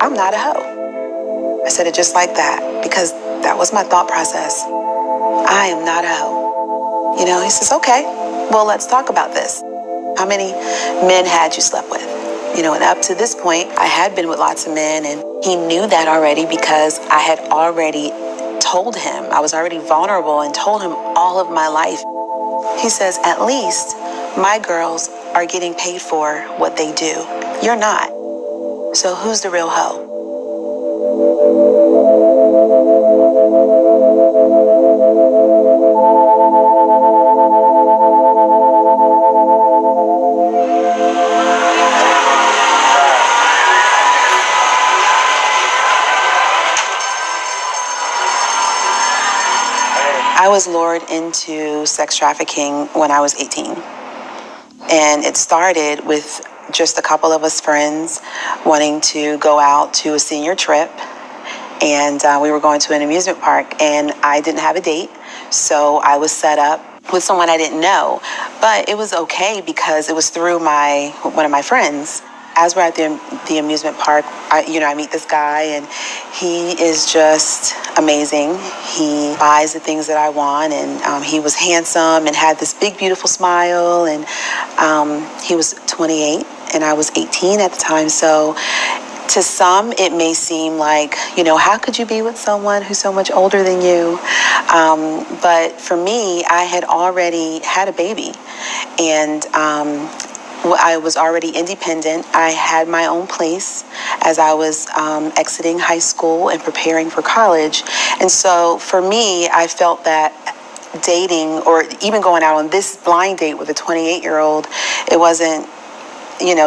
I'm not a hoe. I said it just like that because that was my thought process. I am not a hoe. He says, okay, well, let's talk about this. How many men had you slept with? And up to this point, I had been with lots of men, and he knew that already because I had already told him. I was already vulnerable and told him all of my life. He says, at least my girls are getting paid for what they do. You're not. So who's the real hoe? I was lured into sex trafficking when I was 18. And it started with just a couple of us friends wanting to go out to a senior trip. And we were going to an amusement park, and I didn't have a date. So I was set up with someone I didn't know. But it was okay because it was through one of my friends. As we're at the amusement park, I meet this guy, and he is just amazing. He buys the things that I want, and he was handsome and had this big, beautiful smile. And he was 28, and I was 18 at the time. So to some, it may seem like, how could you be with someone who's so much older than you? But for me, I had already had a baby, and I was already independent. I had my own place as I was exiting high school and preparing for college. And so for me, I felt that dating or even going out on this blind date with a 28-year-old, it wasn't,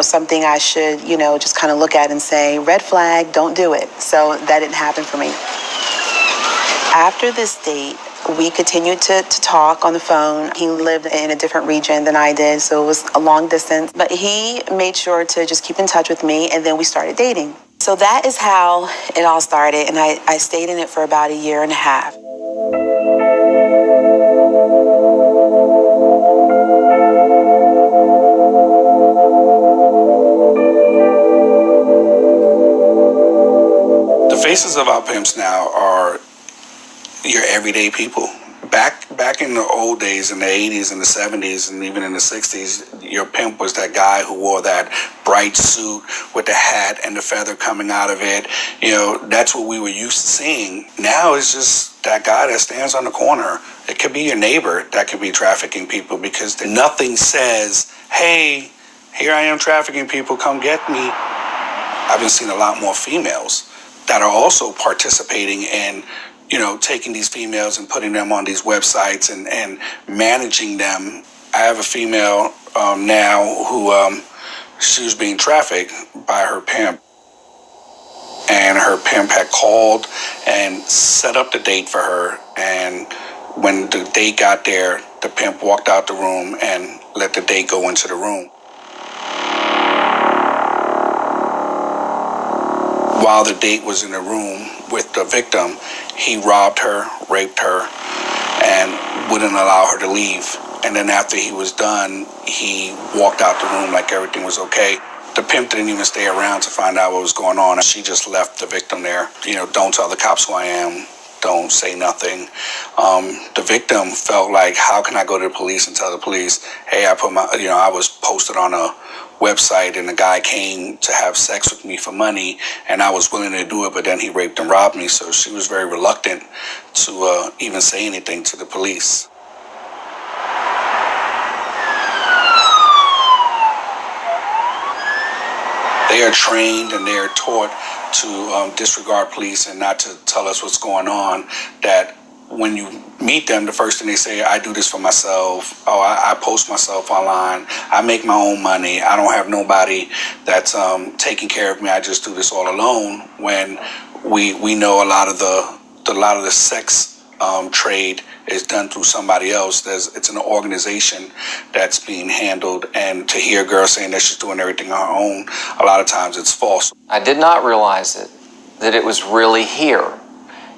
something I should, just kind of look at and say, red flag, don't do it. So that didn't happen for me. After this date, we continued to talk on the phone. He lived in a different region than I did, so it was a long distance. But he made sure to just keep in touch with me, and then we started dating. So that is how it all started, and I stayed in it for about a year and a half. The faces of our pimps now are your everyday people. Back in the old days, in the 80s and the 70s and even in the 60s, your pimp was that guy who wore that bright suit with the hat and the feather coming out of it. That's what we were used to seeing. Now it's just that guy that stands on the corner. It could be your neighbor that could be trafficking people, because nothing says, hey, here I am trafficking people, come get me. I've been seeing a lot more females that are also participating in taking these females and putting them on these websites and managing them. I have a female now who she was being trafficked by her pimp. And her pimp had called and set up the date for her. And when the date got there, the pimp walked out the room and let the date go into the room. While the date was in the room with the victim, he robbed her, raped her, and wouldn't allow her to leave. And then after he was done, he walked out the room like everything was okay. The pimp didn't even stay around to find out what was going on. She just left the victim there. Don't tell the cops who I am. Don't say nothing. The victim felt like, how can I go to the police and tell the police, hey, I was posted on a website and the guy came to have sex with me for money and I was willing to do it, but then he raped and robbed me. So she was very reluctant to even say anything to the police. They are trained and they are taught to disregard police and not to tell us what's going on. That when you meet them, the first thing they say, I do this for myself. Oh, I post myself online. I make my own money. I don't have nobody that's taking care of me. I just do this all alone. When we know a lot of the sex trade is done through somebody else. It's an organization that's being handled, and to hear a girl saying that she's doing everything on her own, a lot of times it's false. I did not realize that it was really here.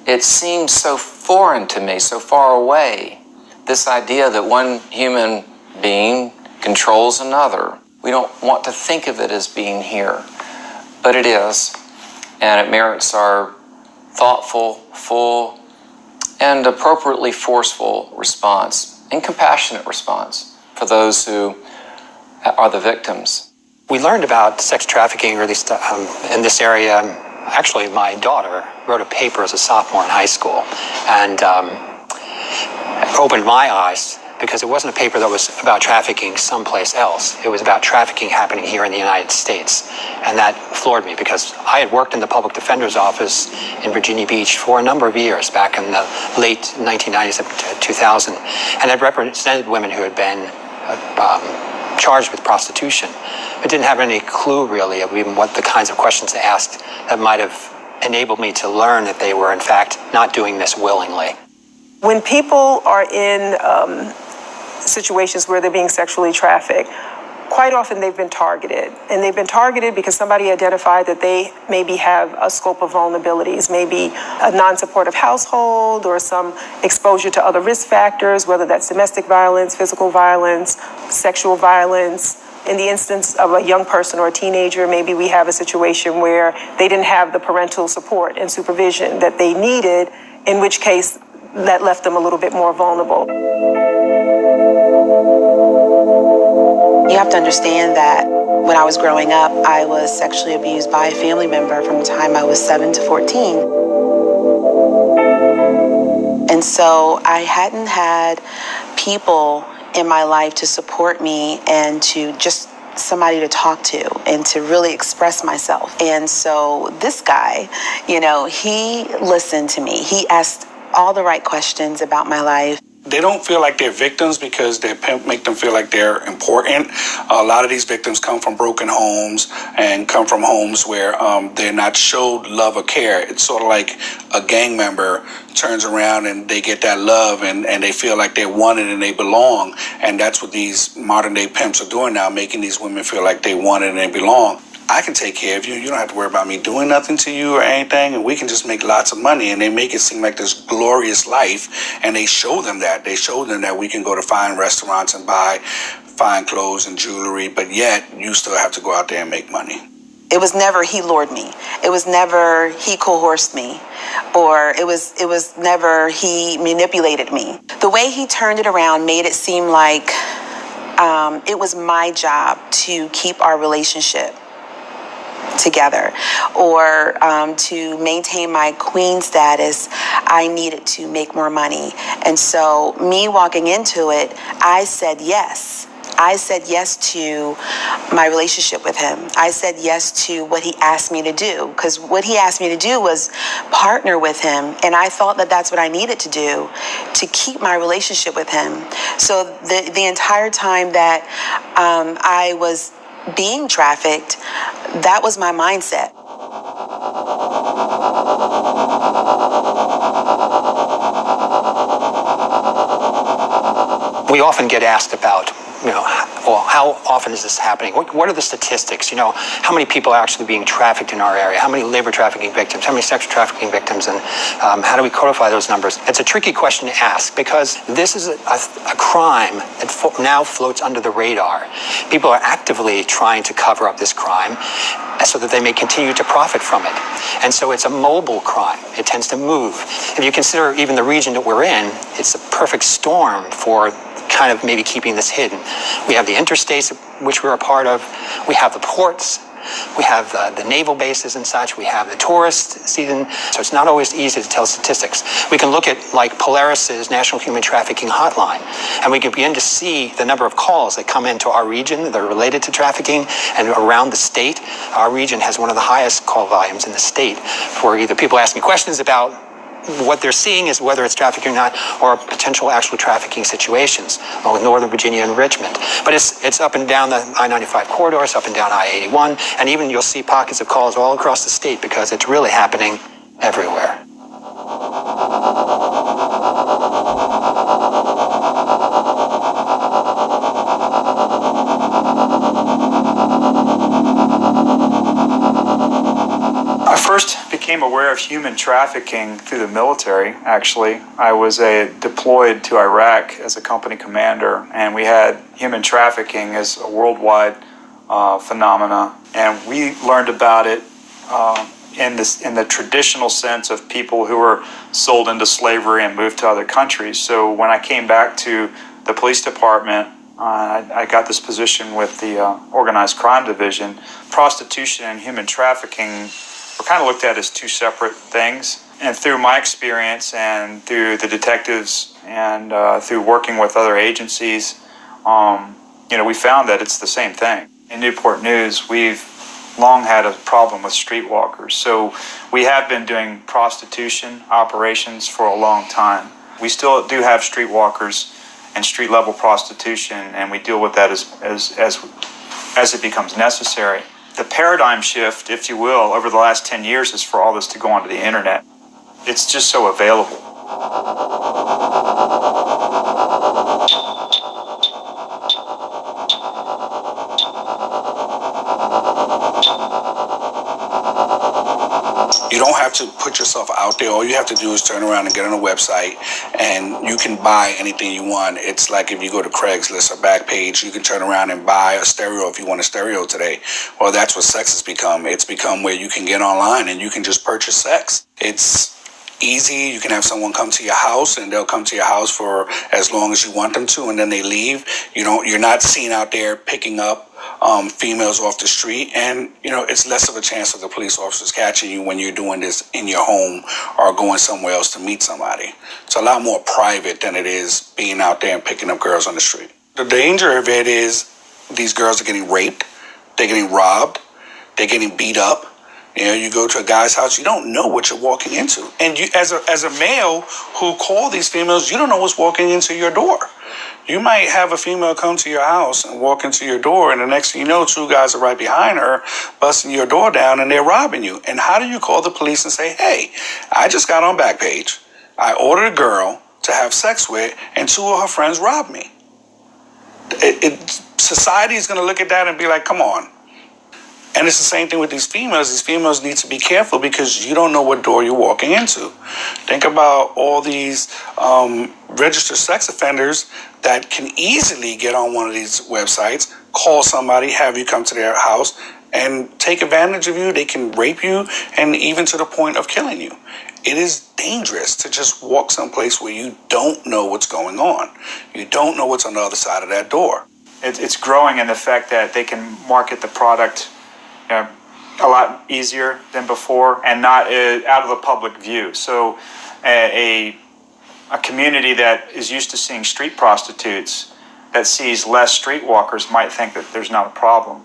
It seemed so foreign to me, so far away. This idea that one human being controls another. We don't want to think of it as being here, but it is. and it merits our thoughtful, full, and appropriately forceful response and compassionate response for those who are the victims. We learned about sex trafficking, or at least in this area. Actually, my daughter wrote a paper as a sophomore in high school, and opened my eyes, because it wasn't a paper that was about trafficking someplace else. It was about trafficking happening here in the United States. And that floored me, because I had worked in the public defender's office in Virginia Beach for a number of years, back in the late 1990s up to 2000, and had represented women who had been charged with prostitution. I didn't have any clue, really, of even what the kinds of questions they asked that might have enabled me to learn that they were, in fact, not doing this willingly. When people are in situations where they're being sexually trafficked, quite often they've been targeted. And they've been targeted because somebody identified that they maybe have a scope of vulnerabilities, maybe a non-supportive household or some exposure to other risk factors, whether that's domestic violence, physical violence, sexual violence. In the instance of a young person or a teenager, maybe we have a situation where they didn't have the parental support and supervision that they needed, in which case that left them a little bit more vulnerable. You have to understand that when I was growing up, I was sexually abused by a family member from the time I was 7 to 14. And so I hadn't had people in my life to support me and to just somebody to talk to and to really express myself. And so this guy, he listened to me. He asked all the right questions about my life. They don't feel like they're victims because their pimp make them feel like they're important. A lot of these victims come from broken homes and come from homes where they're not showed love or care. It's sort of like a gang member turns around and they get that love and they feel like they're wanted and they belong. And that's what these modern day pimps are doing now, making these women feel like they wanted and they belong. I can take care of you. You don't have to worry about me doing nothing to you or anything, and we can just make lots of money. And they make it seem like this glorious life, and they show them that. They show them that we can go to fine restaurants and buy fine clothes and jewelry, but yet you still have to go out there and make money. It was never he lured me. It was never he coerced me, or it was never he manipulated me. The way he turned it around made it seem like it was my job to keep our relationship together, or to maintain my queen status, I needed to make more money. And so me walking into it, I said yes. I said yes to my relationship with him. I said yes to what he asked me to do, because what he asked me to do was partner with him. And I thought that that's what I needed to do to keep my relationship with him. So the entire time that I was being trafficked, that was my mindset. We often get asked about, how often is this happening? What are the statistics? How many people are actually being trafficked in our area? How many labor trafficking victims? How many sex trafficking victims? And how do we codify those numbers? It's a tricky question to ask, because this is a crime that now floats under the radar. People are actively trying to cover up this crime so that they may continue to profit from it. And so it's a mobile crime. It tends to move. If you consider even the region that we're in, it's a perfect storm for kind of maybe keeping this hidden. We have the interstates, which we're a part of. We have the ports. We have the naval bases and such. We have the tourist season. So it's not always easy to tell statistics. We can look at like Polaris's National Human Trafficking Hotline, and we can begin to see the number of calls that come into our region that are related to trafficking. And around the state, our region has one of the highest call volumes in the state for either people asking questions about what they're seeing is whether it's trafficking or not, or potential actual trafficking situations, along with Northern Virginia and Richmond. But it's up and down the I-95 corridor, it's up and down I-81, and even you'll see pockets of calls all across the state, because it's really happening everywhere. I first became aware of human trafficking through the military, actually. I was deployed to Iraq as a company commander, and we had human trafficking as a worldwide phenomena. And we learned about it in the traditional sense of people who were sold into slavery and moved to other countries. So when I came back to the police department, I got this position with the organized crime division. Prostitution and human trafficking were kind of looked at as two separate things. And through my experience and through the detectives and through working with other agencies, we found that it's the same thing. In Newport News, we've long had a problem with streetwalkers. So we have been doing prostitution operations for a long time. We still do have streetwalkers and street-level prostitution, and we deal with that as it becomes necessary. The paradigm shift, if you will, over the last 10 years is for all this to go onto the internet. It's just so available. You don't have to put yourself out there. All you have to do is turn around and get on a website, and you can buy anything you want. It's like if you go to Craigslist or Backpage, you can turn around and buy a stereo if you want a stereo today. Well, that's what sex has become. It's become where you can get online and you can just purchase sex. It's easy. You can have someone come to your house, and they'll come to your house for as long as you want them to, and then they leave. You're not seen out there picking up females off the street, and it's less of a chance of the police officers catching you when you're doing this in your home or going somewhere else to meet somebody. It's a lot more private than it is being out there and picking up girls on the street. The danger of it is these girls are getting raped, they're getting robbed, they're getting beat up. You go to a guy's house, you don't know what you're walking into. And you, as a male who call these females, you don't know what's walking into your door. You might have a female come to your house and walk into your door, and the next thing you know, two guys are right behind her, busting your door down, and they're robbing you. And how do you call the police and say, hey, I just got on Backpage. I ordered a girl to have sex with, and two of her friends robbed me. Society is going to look at that and be like, come on. And it's the same thing with these females. These females need to be careful because you don't know what door you're walking into. Think about all these registered sex offenders that can easily get on one of these websites, call somebody, have you come to their house, and take advantage of you. They can rape you, and even to the point of killing you. It is dangerous to just walk someplace where you don't know what's going on. You don't know what's on the other side of that door. It's growing in the fact that they can market the product a lot easier than before and not out of the public view. So a community that is used to seeing street prostitutes that sees less streetwalkers might think that there's not a problem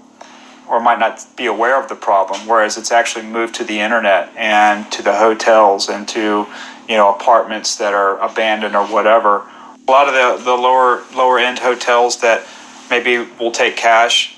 or might not be aware of the problem, whereas it's actually moved to the internet and to the hotels and to apartments that are abandoned or whatever. A lot of the lower end hotels that maybe will take cash,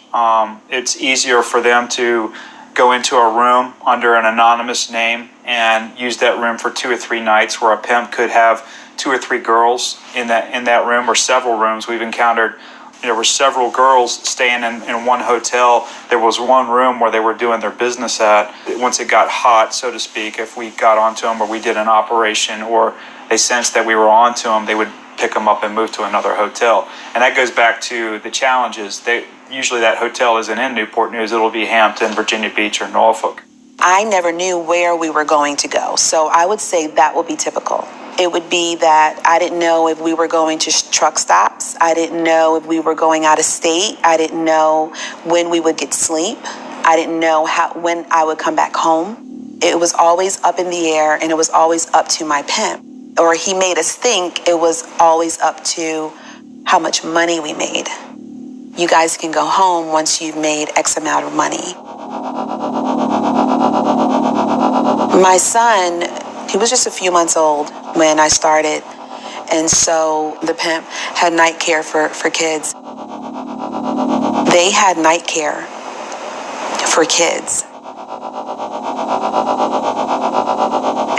it's easier for them to go into a room under an anonymous name and use that room for 2 or 3 nights, where a pimp could have 2 or 3 girls in that room, or several rooms. We've encountered there were several girls staying in one hotel. There was one room where they were doing their business at. Once it got hot, so to speak, if we got onto them or we did an operation or they sensed that we were onto them, they would pick them up and move to another hotel. And that goes back to the challenges. Usually that hotel isn't in Newport News. It'll be Hampton, Virginia Beach, or Norfolk. I never knew where we were going to go, so I would say that would be typical. It would be that I didn't know if we were going to truck stops. I didn't know if we were going out of state. I didn't know when we would get sleep. I didn't know when I would come back home. It was always up in the air, and it was always up to my pimp. Or he made us think it was always up to how much money we made. You guys can go home once you've made X amount of money. My son, he was just a few months old when I started. And so the pimp had night care for kids. They had night care for kids.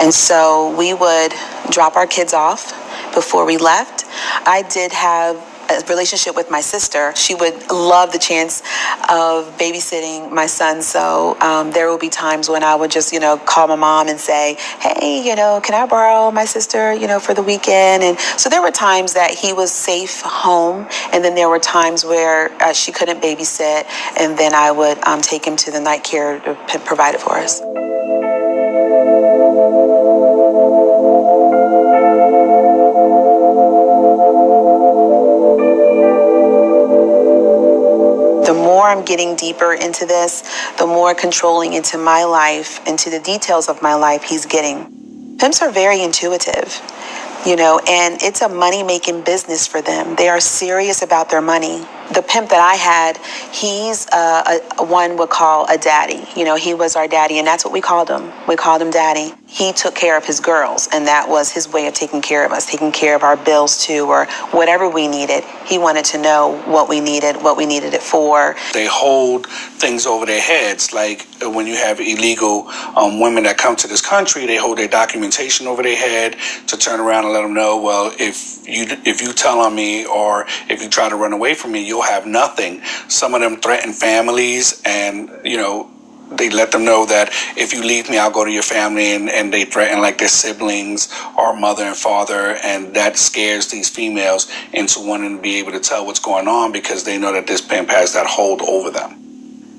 And so we would drop our kids off before we left. I did have a relationship with my sister. She would love the chance of babysitting my son. So there will be times when I would just, call my mom and say, hey, can I borrow my sister, for the weekend? And so there were times that he was safe home. And then there were times where she couldn't babysit. And then I would take him to the night care provided for us. I'm getting deeper into this, the more controlling into my life, into the details of my life he's getting. Pimps are very intuitive, and it's a money-making business for them. They are serious about their money. The pimp that I had, he's one would call a daddy. He was our daddy, and that's what we called him. We called him daddy. He took care of his girls, and that was his way of taking care of us, taking care of our bills too, or whatever we needed. He wanted to know what we needed it for. They hold things over their heads, like when you have illegal women that come to this country, they hold their documentation over their head to turn around and let them know, well, if you tell on me or if you try to run away from me, you'll have nothing. Some of them threaten families, and they let them know that if you leave me, I'll go to your family, and they threaten like their siblings or mother and father, and that scares these females into wanting to be able to tell what's going on because they know that this pimp has that hold over them.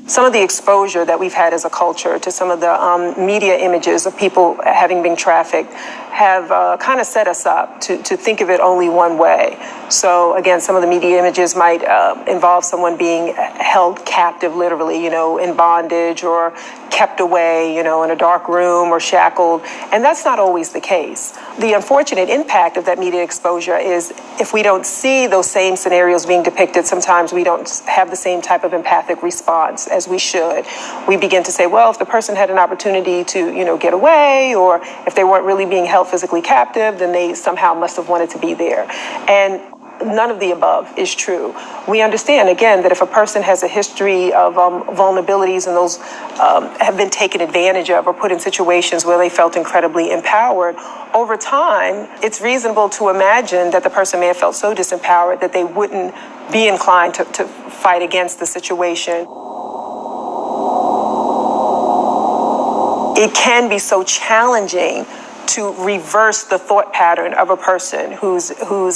Some of the exposure that we've had as a culture to some of the media images of people having been trafficked have kind of set us up to think of it only one way. So again, some of the media images might involve someone being held captive, literally, in bondage or kept away, in a dark room or shackled. And that's not always the case. The unfortunate impact of that media exposure is if we don't see those same scenarios being depicted, sometimes we don't have the same type of empathic response as we should. We begin to say, well, if the person had an opportunity to, get away, or if they weren't really being held physically captive, then they somehow must have wanted to be there. And none of the above is true. We understand, again, that if a person has a history of vulnerabilities and those have been taken advantage of or put in situations where they felt incredibly empowered, over time, it's reasonable to imagine that the person may have felt so disempowered that they wouldn't be inclined to fight against the situation. It can be so challenging to reverse the thought pattern of a person who's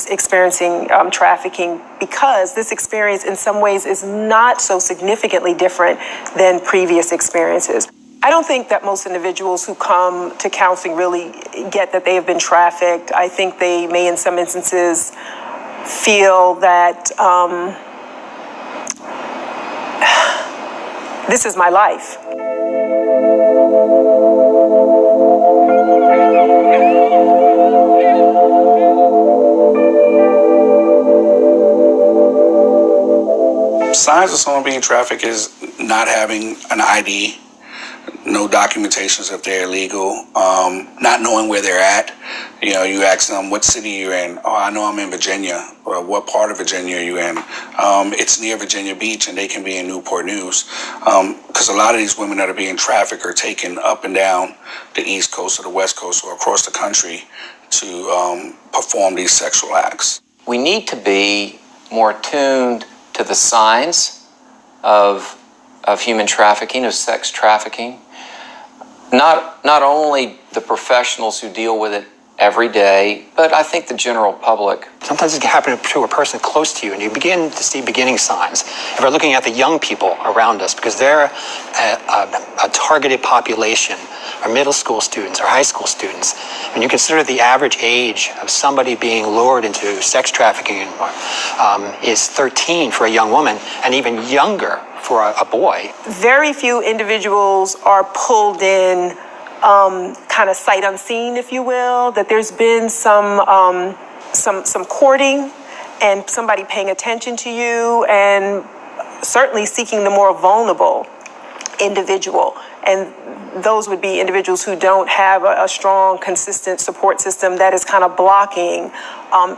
experiencing trafficking, because this experience in some ways is not so significantly different than previous experiences. I don't think that most individuals who come to counseling really get that they have been trafficked. I think they may in some instances feel that this is my life. Signs of someone being trafficked is not having an ID, no documentations if they're illegal, not knowing where they're at. You ask them, what city you're in? Oh, I know I'm in Virginia. Or what part of Virginia are you in? It's near Virginia Beach, and they can be in Newport News. Because a lot of these women that are being trafficked are taken up and down the East Coast or the West Coast or across the country to perform these sexual acts. We need to be more tuned to the signs of human trafficking, of sex trafficking. Not only the professionals who deal with it every day, but I think the general public. Sometimes it can happen to a person close to you, and you begin to see beginning signs. If we're looking at the young people around us, because they're a targeted population, or middle school students, or high school students, and you consider the average age of somebody being lured into sex trafficking is 13 for a young woman, and even younger for a boy. Very few individuals are pulled in kind of sight unseen, if you will, that there's been some courting and somebody paying attention to you, and certainly seeking the more vulnerable individual. And those would be individuals who don't have a strong, consistent support system that is kind of blocking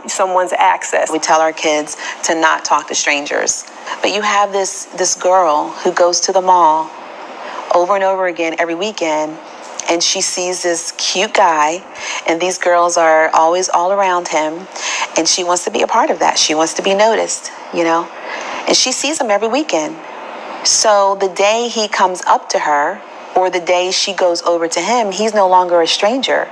someone's access. We tell our kids to not talk to strangers. But you have this girl who goes to the mall over and over again every weekend, and she sees this cute guy, and these girls are always all around him, and she wants to be a part of that. She wants to be noticed, and she sees him every weekend. So the day he comes up to her, or the day she goes over to him, he's no longer a stranger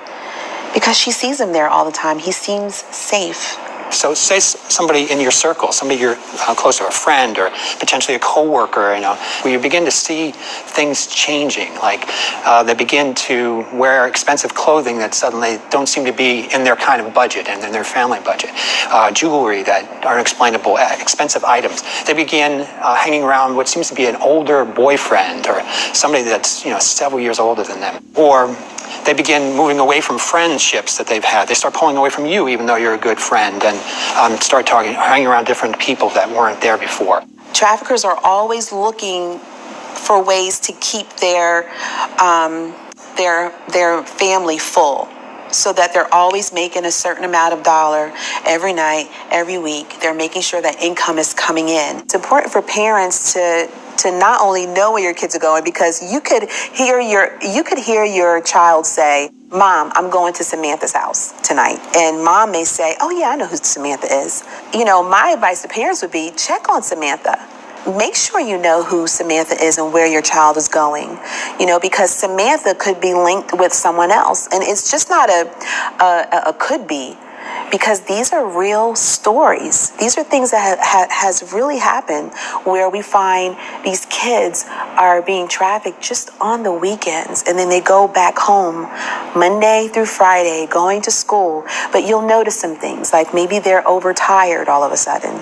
because she sees him there all the time. He seems safe. So say somebody in your circle, somebody you're close to, a friend or potentially a coworker, where you begin to see things changing, like they begin to wear expensive clothing that suddenly don't seem to be in their kind of budget and in their family budget, jewelry that are unexplainable, expensive items. They begin hanging around what seems to be an older boyfriend or somebody that's several years older than them, or they begin moving away from friendships that they've had. They start pulling away from you, even though you're a good friend, and start hanging around different people that weren't there before. Traffickers are always looking for ways to keep their family full, so that they're always making a certain amount of dollar every night, every week. They're making sure that income is coming in. It's important for parents to not only know where your kids are going, because you could hear your child say, "Mom, I'm going to Samantha's house tonight." And mom may say, "Oh yeah, I know who Samantha is." My advice to parents would be, check on Samantha. Make sure you know who Samantha is and where your child is going, because Samantha could be linked with someone else. And it's just not a could be, because these are real stories. These are things that has really happened, where we find these kids are being trafficked just on the weekends, and then they go back home Monday through Friday going to school. But you'll notice some things, like maybe they're overtired all of a sudden,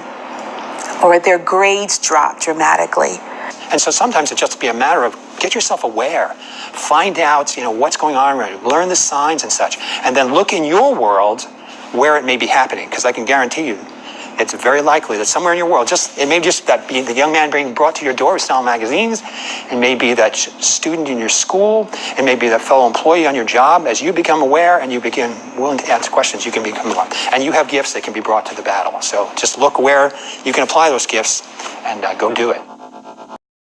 or their grades drop dramatically. And so sometimes it just be a matter of get yourself aware, find out, what's going on, learn the signs and such, and then look in your world where it may be happening, because I can guarantee you it's very likely that somewhere in your world, it may just that be the young man being brought to your door selling magazines, it may be that student in your school, it may be that fellow employee on your job. As you become aware and you begin willing to answer questions, you can become more. And you have gifts that can be brought to the battle. So just look where you can apply those gifts and go do it.